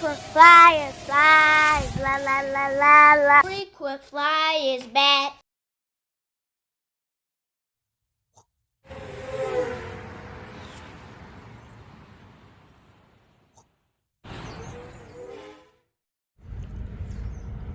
Frequent flyer, fly, la la la la la. Frequent flyer is back.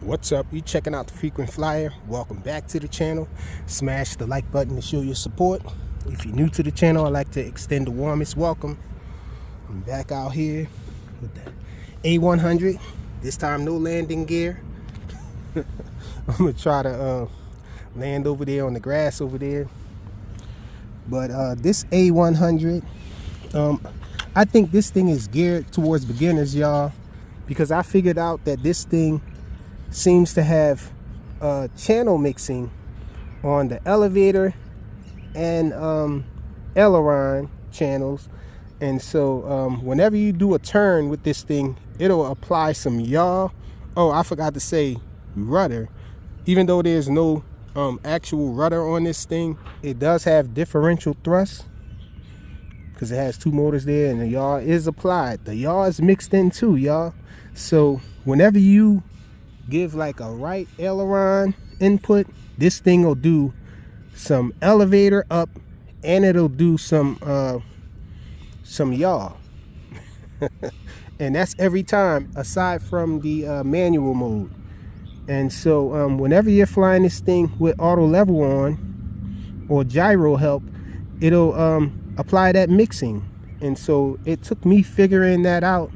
What's up? You checking out the Frequent Flyer? Welcome back to the channel. Smash the like button to show your support. If you're new to the channel, I'd like to extend the warmest welcome. I'm back out here with the A100. This time no landing gear. I'm gonna try to land over there on the grass over there. But this A100, I think this thing is geared towards beginners, y'all, because I figured out that this thing seems to have channel mixing on the elevator and aileron channels, and so whenever you do a turn with this thing, it'll apply some yaw. Oh, I forgot to say rudder. Even though there's no actual rudder on this thing, it does have differential thrust because it has two motors there, and the yaw is applied. The yaw is mixed in too, y'all. So whenever you give like a right aileron input, this thing will do some elevator up, and it'll do some yaw. And that's every time, aside from the manual mode. And so whenever you're flying this thing with auto level on or gyro help, it'll apply that mixing. And so it took me figuring that out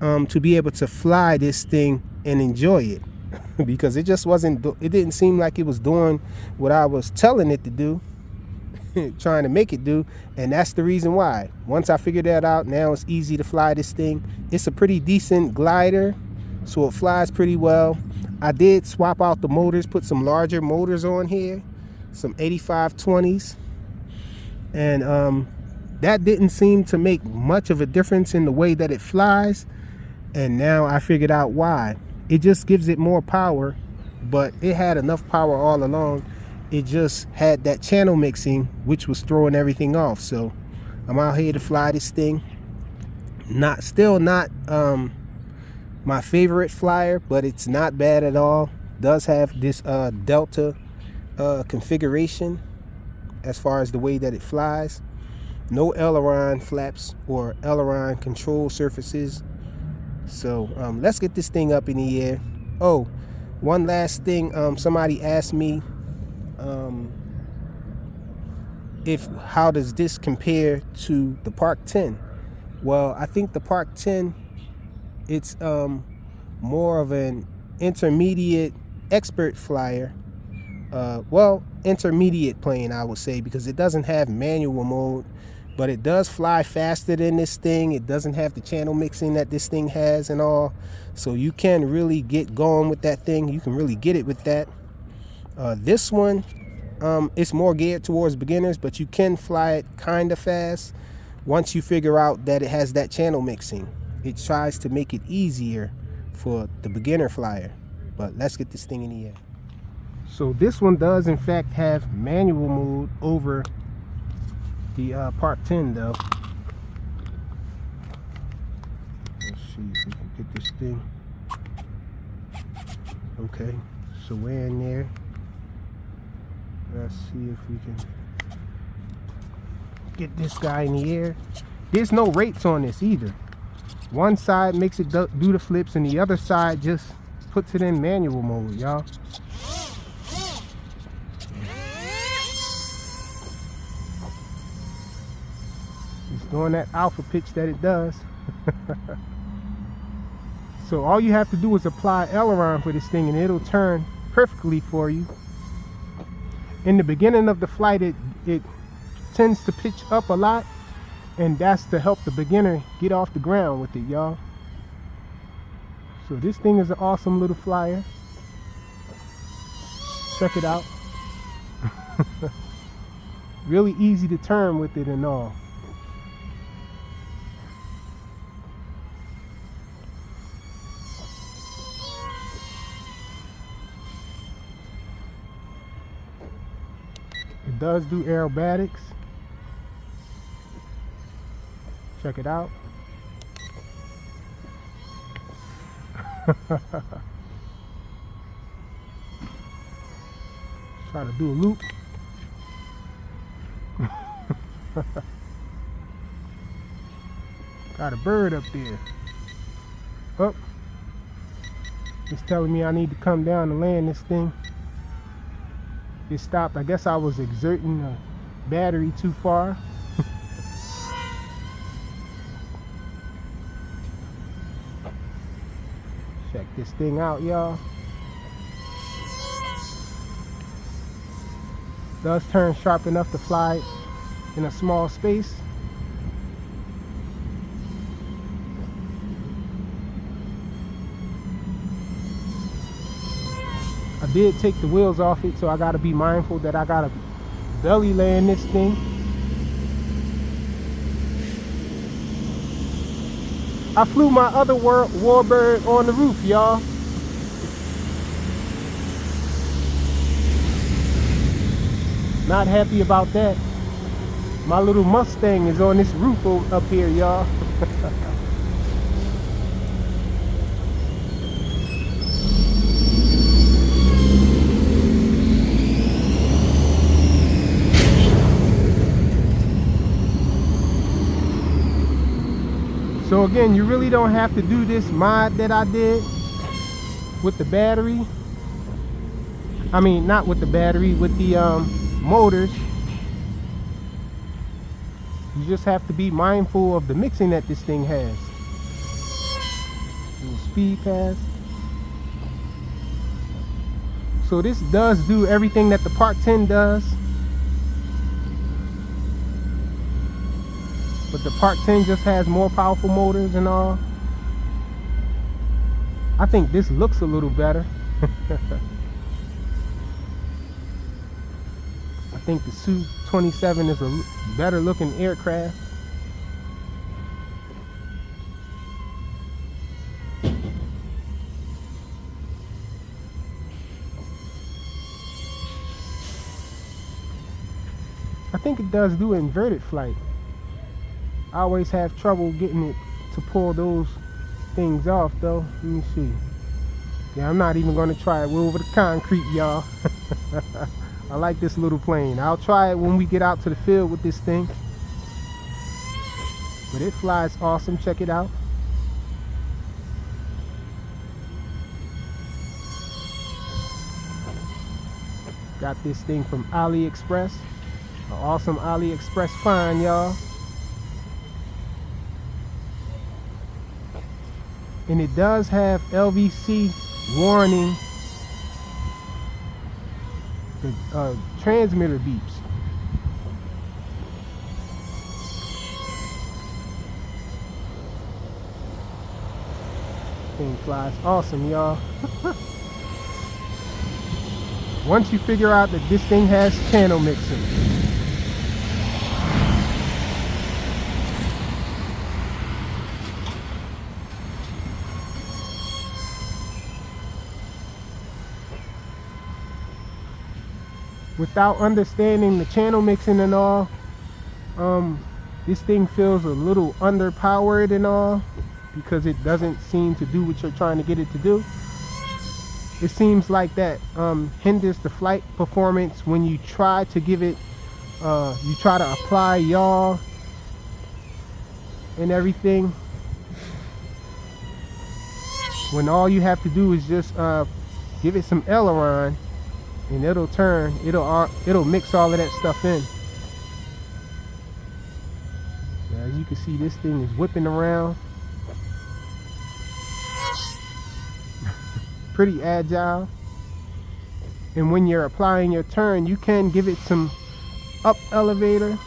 to be able to fly this thing and enjoy it, because it just wasn't, it didn't seem like it was doing what I was telling it to do, trying to make it do. And that's the reason why. Once I figured that out, now it's easy to fly this thing. It's a pretty decent glider, so it flies pretty well. I did swap out the motors, put some larger motors on here, some 8520s, and that didn't seem to make much of a difference in the way that it flies. And now I figured out why. It just gives it more power, but it had enough power all along. It just had that channel mixing, which was throwing everything off. So I'm out here to fly this thing. Still not my favorite flyer, but it's not bad at all. Does have this delta configuration as far as the way that it flies. No aileron flaps or aileron control surfaces. So let's get this thing up in the air. Oh, one last thing. Somebody asked me how does this compare to the Park 10? Well, I think the Park 10, it's more of an intermediate expert flyer. Well, intermediate plane, I would say, because it doesn't have manual mode, but it does fly faster than this thing. It doesn't have the channel mixing that this thing has and all. So you can really get going with that thing. You can really get it with that. This one, it's more geared towards beginners, but you can fly it kind of fast once you figure out that it has that channel mixing. It tries to make it easier for the beginner flyer. But let's get this thing in the air. So this one does in fact have manual mode over the Park 10 though. Let's see if we can get this thing. Okay, so we're in there. Let's see if we can get this guy in the air. There's no rates on this either. One side makes it do the flips, and the other side just puts it in manual mode, y'all. It's doing that alpha pitch that it does. So all you have to do is apply aileron for this thing, and it'll turn perfectly for you. In the beginning of the flight, it tends to pitch up a lot, and that's to help the beginner get off the ground with it, y'all. So this thing is an awesome little flyer. Check it out. Really easy to turn with it and all. It does do aerobatics. Check it out. Try to do a loop. Got a bird up there. Oh, it's telling me I need to come down and land this thing. It stopped. I guess I was exerting the battery too far. Check this thing out, y'all. Does turn sharp enough to fly in a small space. I did take the wheels off it, so I gotta be mindful that I gotta belly land this thing. I flew my other warbird on the roof, y'all. Not happy about that. My little Mustang is on this roof up here, y'all. So again, you really don't have to do this mod that I did with the battery. I mean, not with the battery, with the motors. You just have to be mindful of the mixing that this thing has. Little speed pass. So this does do everything that the Part 10 does. But the Part 10 just has more powerful motors and all. I think this looks a little better. I think the Su-27 is a better looking aircraft. I think it does do inverted flight. I always have trouble getting it to pull those things off though. Let me see. Yeah, I'm not even going to try it. We're over the concrete, y'all. I like this little plane. I'll try it when we get out to the field with this thing. But it flies awesome. Check it out. Got this thing from AliExpress. An awesome AliExpress find, y'all. And it does have LVC warning. The transmitter beeps. Thing flies awesome, y'all. Once you figure out that this thing has channel mixing. Without understanding the channel mixing and all, this thing feels a little underpowered and all, because it doesn't seem to do what you're trying to get it to do. It seems like that hinders the flight performance when you try to give it, you try to apply yaw and everything, when all you have to do is just give it some aileron. And it'll turn, it'll mix all of that stuff in. As you can see, this thing is whipping around. Pretty agile. And when you're applying your turn, you can give it some up elevator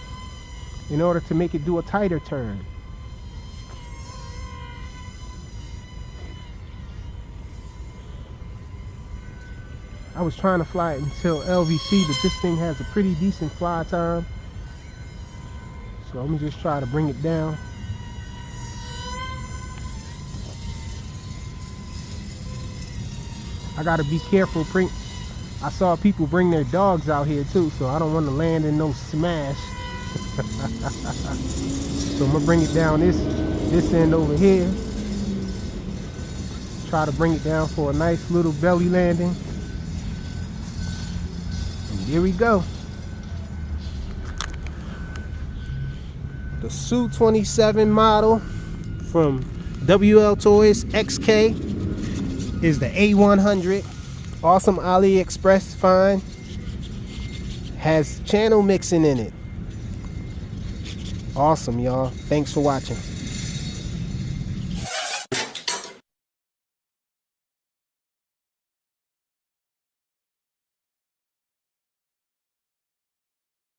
in order to make it do a tighter turn. I was trying to fly it until LVC, but this thing has a pretty decent fly time. So I'm gonna just try to bring it down. I gotta be careful. I saw people bring their dogs out here too, so I don't want to land in no smash. So I'm gonna bring it down this end over here. try to bring it down for a nice little belly landing. And here we go. The Su-27 model from WL Toys XK is the A100. Awesome AliExpress find. Has channel mixing in it. Awesome, y'all. Thanks for watching.